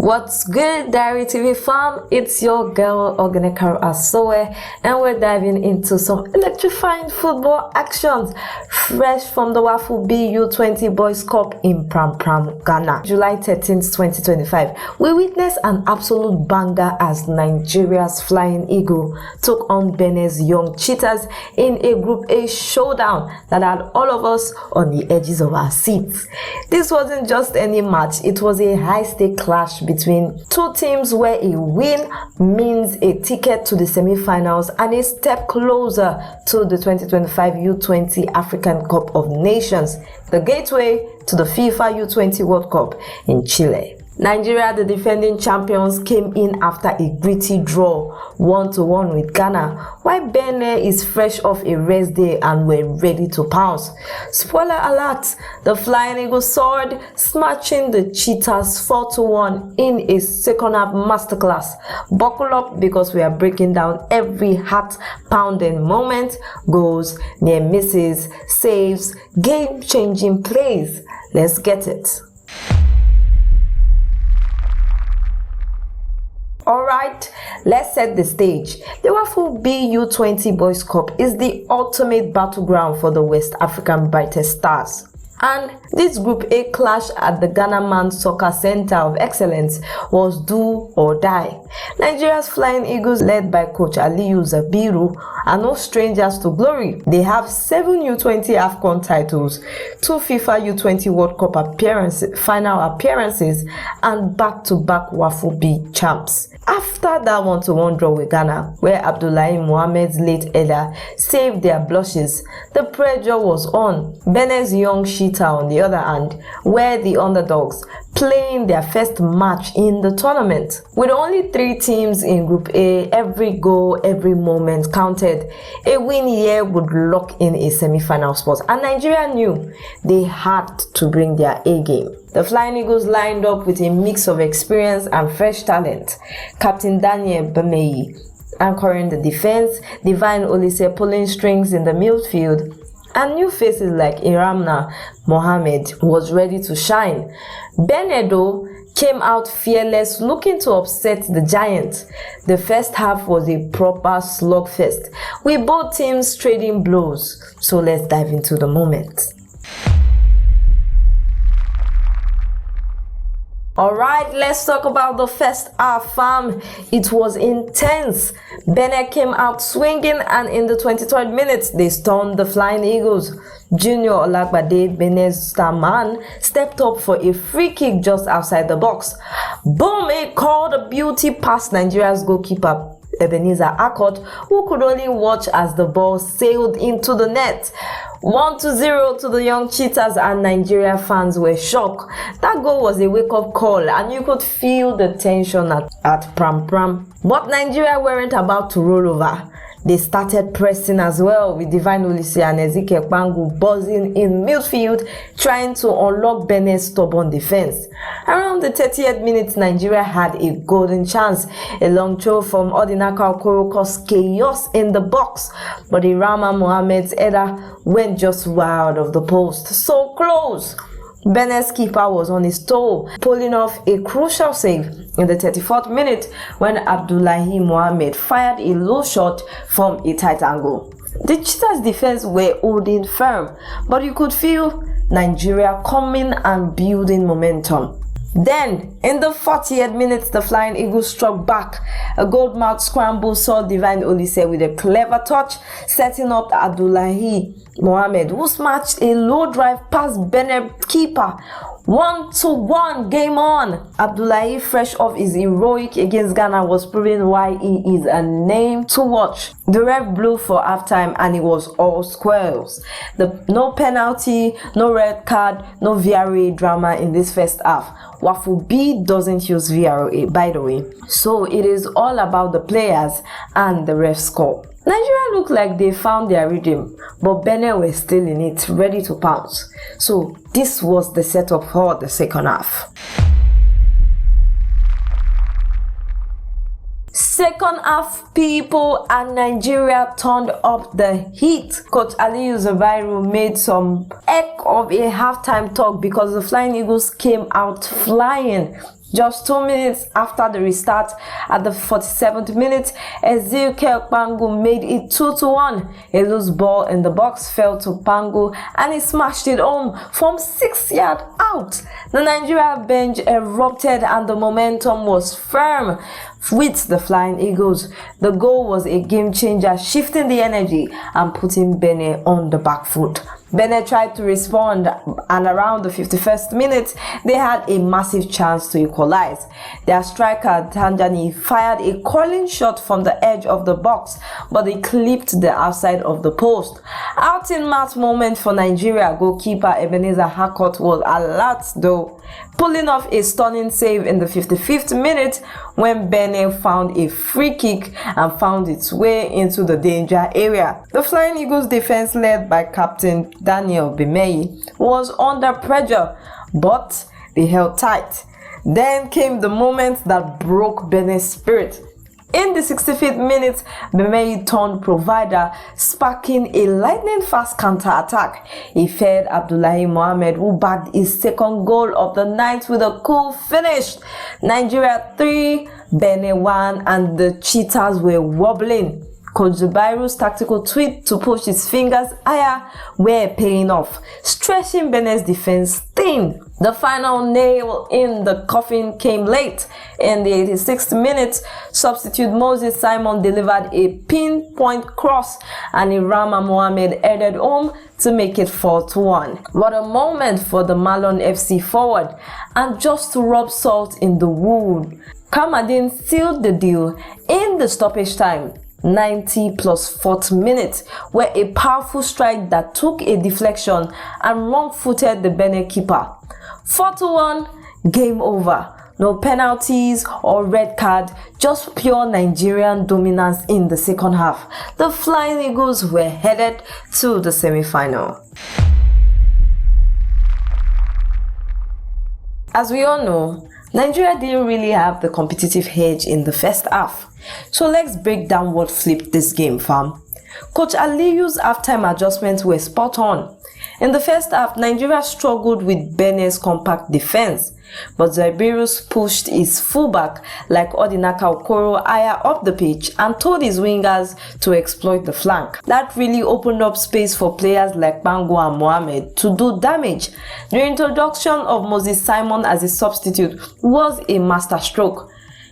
What's good, Diary TV fam? It's your girl Ogenekaro Asoe, and we're diving into some electrifying football actions fresh from the WAFU-B U-20 Boys Cup in Prampram, Ghana. July 13th, 2025. We witnessed an absolute banger as Nigeria's Flying Eagle took on Benin's young Cheetahs in a Group A showdown that had all of us on the edges of our seats. This wasn't just any match, it was a high-stake clash between two teams where a win means a ticket to the semifinals and a step closer to the 2025 U-20 African Cup of Nations, the gateway to the FIFA U-20 World Cup in Chile. Nigeria, the defending champions, came in after a gritty draw 1-1 with Ghana, while Benin is fresh off a rest day and were ready to pounce. Spoiler alert, the Flying Eagles soared, smashing the Cheetahs 4-1 in a second half masterclass. Buckle up because we are breaking down every heart-pounding moment, goals, near misses, saves, game-changing plays. Let's get it. Alright, let's set the stage. The WAFU-B U-20 Boys Cup is the ultimate battleground for the West African brightest stars. And this Group A clash at the Ghana Man Soccer Center of Excellence was do or die. Nigeria's Flying Eagles, led by coach Aliyu Zubairu, are no strangers to glory. They have 7 U-20 AFCON titles, 2 FIFA U-20 World Cup final appearances, and back-to-back WAFU-B champs. After that 1-1 draw with Ghana, where Abdullahi Muhammad's late header saved their blushes, the pressure was on. Benin's young Cheetahs, on the other hand, were the underdogs, playing their first match in the tournament. With only 3 teams in Group A, every goal, every moment counted. A win here would lock in a semi-final spot, and Nigeria knew they had to bring their A game. The Flying Eagles lined up with a mix of experience and fresh talent. Captain Daniel Bameyi anchoring the defense, Divine Olise pulling strings in the midfield, and new faces like Imrana Muhammad was ready to shine. Benin, though, came out fearless, looking to upset the Giants. The first half was a proper slugfest, with both teams trading blows. So let's dive into the moment. Alright, let's talk about the first half, fam. It was intense. Benin came out swinging, and in the 23rd minute, they stunned the Flying Eagles. Junior Olugbade, Benin's star man, stepped up for a free kick just outside the box. Boom! It called a beauty past Nigeria's goalkeeper, Ebenezer Harcourt, who could only watch as the ball sailed into the net. 1-0 to the young Cheetahs, and Nigeria fans were shocked. That goal was a wake-up call, and you could feel the tension at Prampram. But Nigeria weren't about to roll over. They started pressing as well, with Divine Olise and Ezekiel Kpangu buzzing in midfield, trying to unlock Benin's stubborn defense. Around the 30th minute, Nigeria had a golden chance. A long throw from Odinaka Okoro caused chaos in the box, but Imrana Muhammad's header went just wide of the post. So close! Benin's keeper was on his toe, pulling off a crucial save in the 34th minute when Abdullahi Muhammed fired a low shot from a tight angle. The Cheetahs' defense were holding firm, but you could feel Nigeria coming and building momentum. Then, in the 40th minute, the Flying Eagles struck back. A goal-mouth scramble saw Divine Olise with a clever touch, setting up Abdullahi Muhammad, who smashed a low drive past Benin keeper. 1-1, game on. Abdullahi, fresh off his heroic against Ghana, was proving why he is a name to watch. The ref blew for halftime, and it was all squares. No penalty, no red card, no VRA drama in this first half. WAFU-B doesn't use VRA, by the way, so it is all about the players and the ref score. Nigeria looked like they found their rhythm, but Benin were still in it, ready to pounce. So this was the setup for the second half. Second half, people, and Nigeria turned up the heat. Coach Aliyu Zubairu made some heck of a halftime talk because the Flying Eagles came out flying. Just 2 minutes after the restart, at the 47th minute, Ezekiel Kpangu made it 2-1. A loose ball in the box fell to Kpangu and he smashed it home from 6 yards out. The Nigeria bench erupted and the momentum was firm with the Flying Eagles. The goal was a game changer, shifting the energy and putting Benin on the back foot. Benin tried to respond, and around the 51st minute, they had a massive chance to equalize. Their striker, Tanjani, fired a curling shot from the edge of the box, but it clipped the outside of the post. Out in match moment for Nigeria, goalkeeper Ebenezer Harcourt was alert though, pulling off a stunning save in the 55th minute when Benin found a free kick and found its way into the danger area. The Flying Eagles defense, led by captain Daniel Bameyi, was under pressure, but they held tight. Then came the moment that broke Benin's spirit. In the 65th minute, Bameyi turned provider, sparking a lightning-fast counter-attack. He fed Abdullahi Muhammed, who bagged his second goal of the night with a cool finish. Nigeria 3, Benin 1, and the Cheetahs were wobbling. Coach Zubairu's tactical tweak to push his fingers higher were paying off, stretching Benin's defense thin. The final nail in the coffin came late. In the 86th minute, substitute Moses Simon delivered a pinpoint cross and Imrana Muhammad headed home to make it 4-1. What a moment for the Malone FC forward. And just to rub salt in the wound, Kamaldeen sealed the deal in the stoppage time. 90 plus 4th minute, where a powerful strike that took a deflection and wrong-footed the Benin keeper. 4-1, game over. No penalties or red card, just pure Nigerian dominance in the second half. The Flying Eagles were headed to the semi-final. As we all know, Nigeria didn't really have the competitive edge in the first half. So let's break down what flipped this game, fam. Coach Aliyu's halftime adjustments were spot on. In the first half, Nigeria struggled with Benin's compact defense, but Zubairu pushed his fullback like Odinaka Okoro higher up the pitch and told his wingers to exploit the flank. That really opened up space for players like Kpangu and Muhammad to do damage. The introduction of Moses Simon as a substitute was a masterstroke.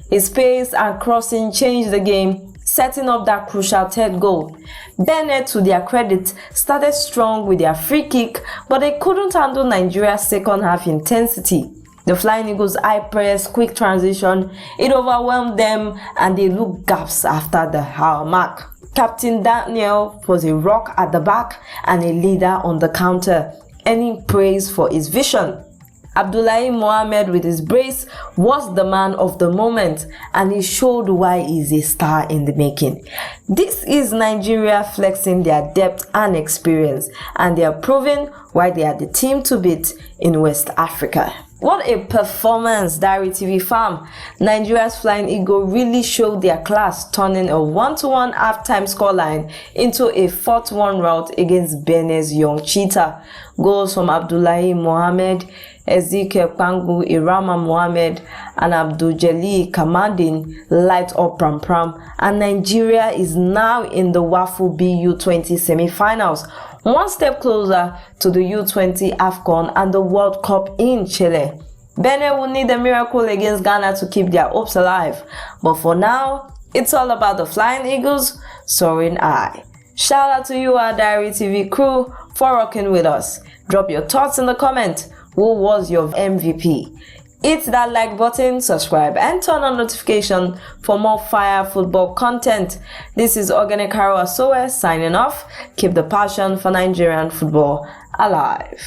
His pace and crossing changed the game, setting up that crucial third goal. Benin, to their credit, started strong with their free kick, but they couldn't handle Nigeria's second half intensity. The Flying Eagles' high press, quick transition, it overwhelmed them and they looked gaps after the hour mark. Captain Daniel was a rock at the back and a leader on the counter, earning praise for his vision. Abdullahi Muhammed, with his brace, was the man of the moment and he showed why he's a star in the making. This is Nigeria flexing their depth and experience, and they are proving why they are the team to beat in West Africa. What a performance, Diary TV fam. Nigeria's Flying Eagle really showed their class, turning a 1-1 halftime scoreline into a 4-1 rout against Benin's young Cheetah. Goals from Abdullahi Muhammed, Ezekiel Kpangu, Imrana Muhammad, and Abduljelil Kamaldeen light up Prampram, and Nigeria is now in the WAFU-B U-20 semifinals, one step closer to the U20 AFCON and the World Cup in Chile. Benin will need a miracle against Ghana to keep their hopes alive, but for now, it's all about the Flying Eagles soaring high. Shout out to you, our Diary TV crew, for rocking with us. Drop your thoughts in the comment. Who was your MVP? Hit that like button, subscribe, and turn on notification for more fire football content. This is Organic Haro Asoe signing off. Keep the passion for Nigerian football alive.